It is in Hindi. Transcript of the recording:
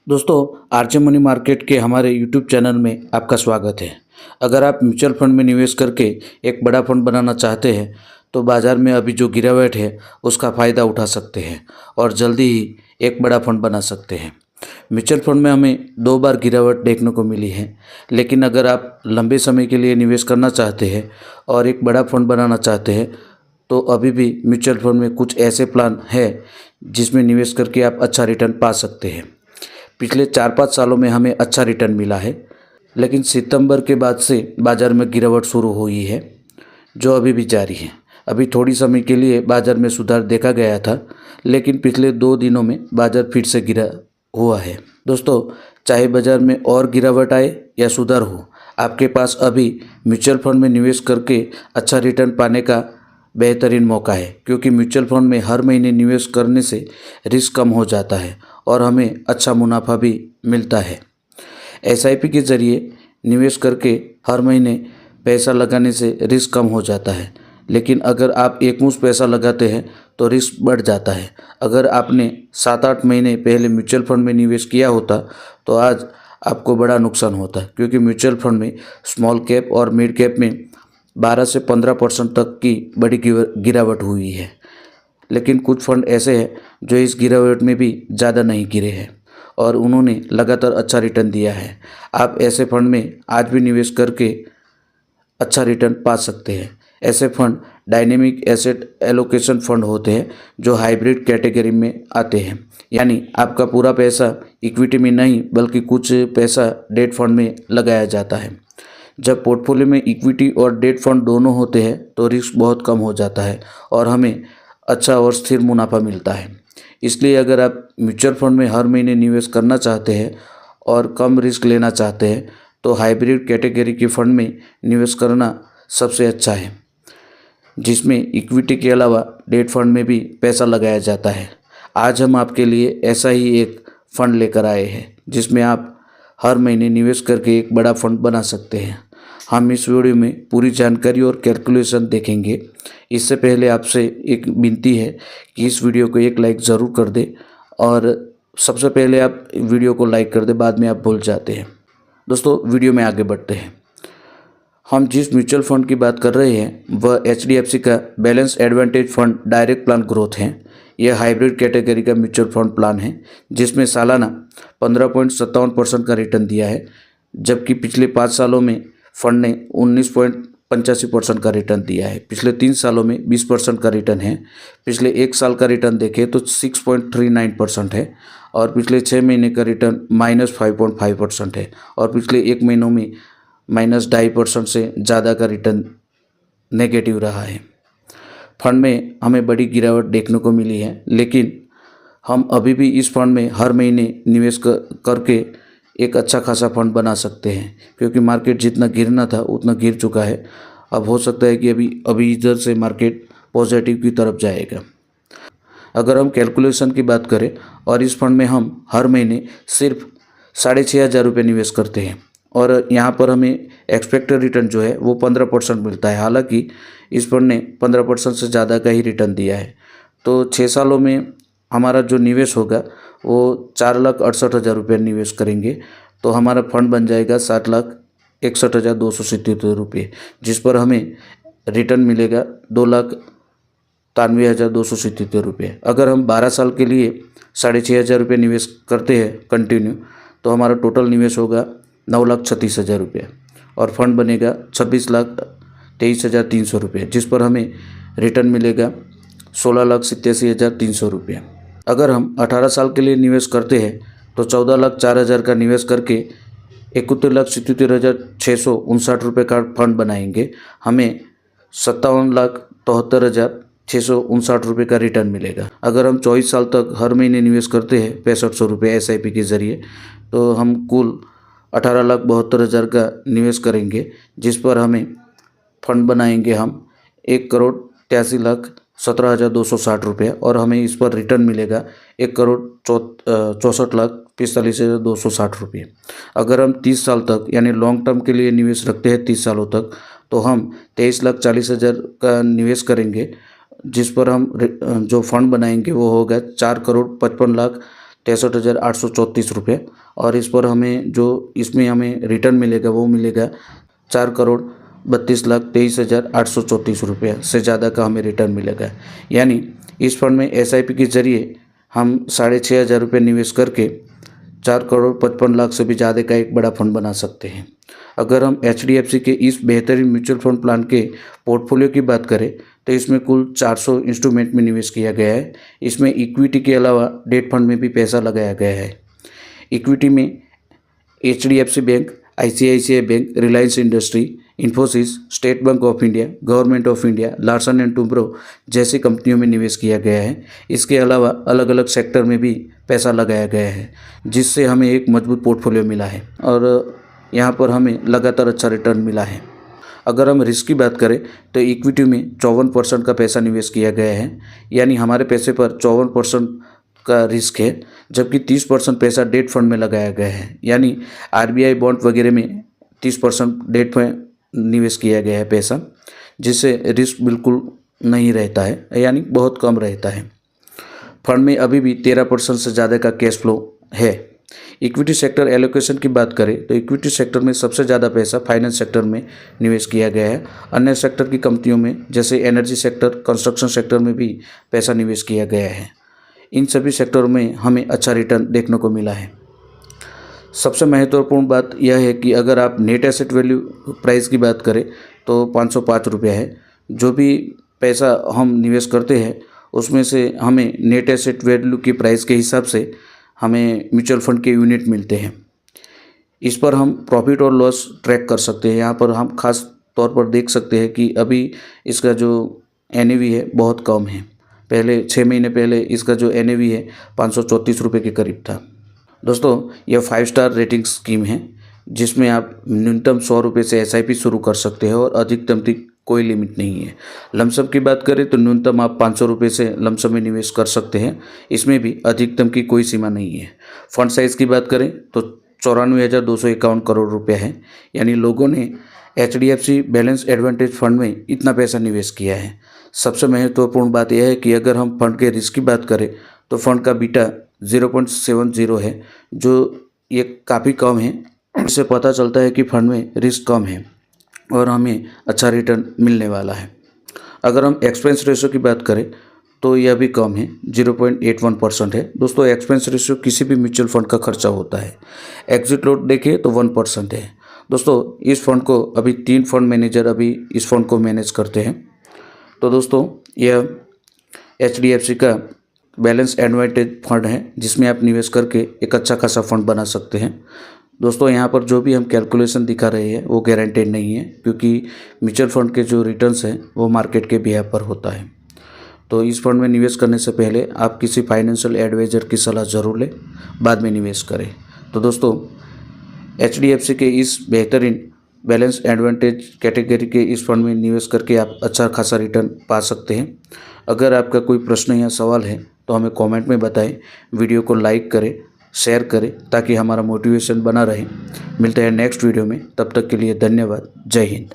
दोस्तों, आरजे मनी मार्केट के हमारे यूट्यूब चैनल में आपका स्वागत है। अगर आप म्यूचुअल फंड में निवेश करके एक बड़ा फंड बनाना चाहते हैं तो बाज़ार में अभी जो गिरावट है उसका फ़ायदा उठा सकते हैं और जल्दी ही एक बड़ा फंड बना सकते हैं। म्यूचुअल फंड में हमें 2 बार गिरावट देखने को मिली है, लेकिन अगर आप लंबे समय के लिए निवेश करना चाहते हैं और एक बड़ा फंड बनाना चाहते हैं तो अभी भी म्यूचुअल फंड में कुछ ऐसे प्लान है जिसमें निवेश करके आप अच्छा रिटर्न पा सकते हैं। पिछले 4-5 सालों में हमें अच्छा रिटर्न मिला है, लेकिन सितंबर के बाद से बाज़ार में गिरावट शुरू हुई है, जो अभी भी जारी है। अभी थोड़ी समय के लिए बाज़ार में सुधार देखा गया था, लेकिन पिछले 2 दिनों में बाज़ार फिर से गिरा हुआ है। दोस्तों, चाहे बाज़ार में और गिरावट आए या सुधार हो, आपके पास अभी म्यूचुअल फंड में निवेश करके अच्छा रिटर्न पाने का बेहतरीन मौका है, क्योंकि म्यूचुअल फंड में हर महीने निवेश करने से रिस्क कम हो जाता है और हमें अच्छा मुनाफा भी मिलता है। एसआईपी के ज़रिए निवेश करके हर महीने पैसा लगाने से रिस्क कम हो जाता है, लेकिन अगर आप एकमुश्त पैसा लगाते हैं तो रिस्क बढ़ जाता है। अगर आपने 7-8 महीने पहले म्यूचुअल फंड में निवेश किया होता तो आज आपको बड़ा नुकसान होता, क्योंकि म्यूचुअल फंड में स्मॉल कैप और मिड कैप में 12 से 15% तक की बड़ी गिरावट हुई है। लेकिन कुछ फंड ऐसे हैं जो इस गिरावट में भी ज़्यादा नहीं गिरे हैं और उन्होंने लगातार अच्छा रिटर्न दिया है। आप ऐसे फंड में आज भी निवेश करके अच्छा रिटर्न पा सकते हैं। ऐसे fund dynamic asset allocation fund होते हैं जो हाइब्रिड कैटेगरी में आते हैं, यानी आपका पूरा पैसा इक्विटी में नहीं बल्कि कुछ पैसा डेट फंड में लगाया जाता है। जब पोर्टफोलियो में इक्विटी और डेट फंड दोनों होते हैं तो रिस्क बहुत कम हो जाता है और हमें अच्छा और स्थिर मुनाफा मिलता है। इसलिए अगर आप म्यूचुअल फंड में हर महीने निवेश करना चाहते हैं और कम रिस्क लेना चाहते हैं तो हाइब्रिड कैटेगरी के फंड में निवेश करना सबसे अच्छा है, जिसमें इक्विटी के अलावा डेट फंड में भी पैसा लगाया जाता है। आज हम आपके लिए ऐसा ही एक फंड लेकर आए हैं जिसमें आप हर महीने निवेश करके एक बड़ा फंड बना सकते हैं। हम इस वीडियो में पूरी जानकारी और कैलकुलेशन देखेंगे। इससे पहले आपसे एक विनती है कि इस वीडियो को एक लाइक ज़रूर कर दें, और सबसे पहले आप वीडियो को लाइक कर दें, बाद में आप भूल जाते हैं। दोस्तों, वीडियो में आगे बढ़ते हैं। हम जिस म्यूचुअल फंड की बात कर रहे हैं वह HDFC का balance advantage fund direct plan growth है। यह हाइब्रिड कैटेगरी का म्यूचुअल फंड प्लान है जिसमें सालाना 15.57% का रिटर्न दिया है, जबकि पिछले 5 सालों में फंड ने 19.85% का रिटर्न दिया है। पिछले 3 सालों में 20% का रिटर्न है। पिछले 1 साल का रिटर्न देखें तो 6.39% है और पिछले 6 महीने का रिटर्न -5.5% है और पिछले 1 महीनों में -2.5% से ज़्यादा का रिटर्न नेगेटिव रहा है। फंड में हमें बड़ी गिरावट देखने को मिली है, लेकिन हम अभी भी इस फंड में हर महीने निवेश करके एक अच्छा खासा फंड बना सकते हैं, क्योंकि मार्केट जितना गिरना था उतना गिर चुका है। अब हो सकता है कि अभी इधर से मार्केट पॉजिटिव की तरफ जाएगा। अगर हम कैलकुलेशन की बात करें और इस फंड में हम हर महीने सिर्फ 6,500 रुपये निवेश करते हैं और यहाँ पर हमें एक्सपेक्टेड रिटर्न जो है वो 15% मिलता है। हालांकि इस फंड ने 15% से ज़्यादा का ही रिटर्न दिया है, तो 6 सालों में हमारा जो निवेश होगा वो 4,68,000 रुपये निवेश करेंगे तो हमारा फंड बन जाएगा 7,61,277 रुपये, जिस पर हमें रिटर्न मिलेगा 2,93,277 रुपये। अगर हम 12 साल के लिए 6,500 रुपये निवेश करते हैं कंटिन्यू, तो हमारा टोटल निवेश होगा 9,36,000 रुपये और फंड बनेगा 26,23,300 रुपये, जिस पर हमें रिटर्न मिलेगा 16,87,300 रुपये। अगर हम 18 साल के लिए निवेश करते हैं तो 14,04,000 का निवेश करके 71,77,659 रुपये का फंड बनाएंगे। हमें 57,73,659 रुपये का रिटर्न मिलेगा। अगर हम 24 साल तक हर महीने निवेश करते हैं 6500 रुपये SIP के ज़रिए, तो हम कुल 18,72,000 का निवेश करेंगे, जिस पर हमें फंड बनाएंगे हम 1,83,17,260 रुपये और हमें इस पर रिटर्न मिलेगा 1,64,45,260 रुपये। अगर हम 30 साल तक यानी लॉन्ग टर्म के लिए निवेश रखते हैं 30 सालों तक, तो हम 23,40,000 का निवेश करेंगे, जिस पर हम जो फंड बनाएंगे वो होगा 4,55,00,000 63,834 रुपये। और इस पर हमें जो इसमें हमें रिटर्न मिलेगा वो मिलेगा 4,32,23,834 रुपये से ज़्यादा का हमें रिटर्न मिलेगा। यानी इस फंड में SIP के ज़रिए हम 6,500 रुपये निवेश करके 4,55,00,000 से भी ज़्यादा का एक बड़ा फंड बना सकते हैं। अगर हम HDFC के इस बेहतरीन म्यूचुअल फंड प्लान के पोर्टफोलियो की बात करें तो इसमें कुल 400 इंस्ट्रूमेंट में निवेश किया गया है। इसमें इक्विटी के अलावा डेट फंड में भी पैसा लगाया गया है। इक्विटी में HDFC bank, ICICI bank, Reliance industry, Infosys, state bank of India, government of India, Larsen and Toubro जैसी कंपनियों में निवेश किया गया है। इसके अलावा अलग अलग सेक्टर में भी पैसा लगाया गया है, जिससे हमें एक मजबूत पोर्टफोलियो मिला है और यहाँ पर हमें लगातार अच्छा रिटर्न मिला है। अगर हम रिस्क की बात करें तो इक्विटी में 54% का पैसा निवेश किया गया है, यानी हमारे पैसे पर 54% का रिस्क है, जबकि 30% पैसा डेट फंड में लगाया गया है। यानी RBI बॉन्ड वगैरह में 30% डेट में निवेश किया गया है पैसा, जिससे रिस्क बिल्कुल नहीं रहता है, यानी बहुत कम रहता है। फंड में अभी भी 13% से ज़्यादा का कैश फ्लो है। इक्विटी सेक्टर एलोकेशन की बात करें तो इक्विटी सेक्टर में सबसे ज़्यादा पैसा फाइनेंस सेक्टर में निवेश किया गया है। अन्य सेक्टर की कंपनियों में जैसे एनर्जी सेक्टर, कंस्ट्रक्शन सेक्टर में भी पैसा निवेश किया गया है। इन सभी सेक्टरों में हमें अच्छा रिटर्न देखने को मिला है। सबसे महत्वपूर्ण बात यह है कि अगर आप नेट एसेट वैल्यू प्राइस की बात करें तो 505 रुपये है। जो भी पैसा हम निवेश करते हैं उसमें से हमें नेट एसेट वैल्यू की प्राइस के हिसाब से हमें म्यूचुअल फंड के यूनिट मिलते हैं। इस पर हम प्रॉफिट और लॉस ट्रैक कर सकते हैं। यहाँ पर हम खास तौर पर देख सकते हैं कि अभी इसका जो NAV है बहुत कम है। पहले 6 महीने पहले इसका जो NAV है 534 रुपये के करीब था। दोस्तों, यह 5 स्टार रेटिंग स्कीम है, जिसमें आप न्यूनतम 100 रुपये से SIP शुरू कर सकते हैं और अधिकतम की कोई लिमिट नहीं है। लमसम की बात करें तो न्यूनतम आप 500 रुपये से लमसम में निवेश कर सकते हैं। इसमें भी अधिकतम की कोई सीमा नहीं है। फंड साइज़ की बात करें तो 94,251 करोड़ रुपये है। यानी लोगों ने HDFC बैलेंस एडवांटेज फंड में इतना पैसा निवेश किया है। सबसे महत्वपूर्ण बात यह है कि अगर हम फंड के रिस्क की बात करें तो फंड का बीटा 0.70 है, जो ये काफ़ी कम है। इससे पता चलता है कि फंड में रिस्क कम है और हमें अच्छा रिटर्न मिलने वाला है। अगर हम एक्सपेंस रेशियो की बात करें तो यह भी कम है, 0.81% है। दोस्तों, एक्सपेंस रेशियो किसी भी म्यूचुअल फंड का खर्चा होता है। एग्जिट लोड देखें तो 1% है। दोस्तों, इस फंड को अभी 3 फंड मैनेजर अभी इस फंड को मैनेज करते हैं। तो दोस्तों, यह HDFC का बैलेंस एडवांटेज फंड है, जिसमें आप निवेश करके एक अच्छा खासा फंड बना सकते हैं। दोस्तों, यहाँ पर जो भी हम कैलकुलेशन दिखा रहे हैं वो गारंटेड नहीं है, क्योंकि म्यूचुअल फंड के जो रिटर्न्स हैं वो मार्केट के बिहाफ पर होता है। तो इस फंड में निवेश करने से पहले आप किसी फाइनेंशियल एडवाइज़र की सलाह ज़रूर लें, बाद में निवेश करें। तो दोस्तों, HDFC के इस बेहतरीन बैलेंस एडवांटेज कैटेगरी के इस फंड में निवेश करके आप अच्छा खासा रिटर्न पा सकते हैं। अगर आपका कोई प्रश्न या सवाल है तो हमें कमेंट में बताएं। वीडियो को लाइक करें, शेयर करें, ताकि हमारा मोटिवेशन बना रहे। मिलते हैं नेक्स्ट वीडियो में, तब तक के लिए धन्यवाद। जय हिंद।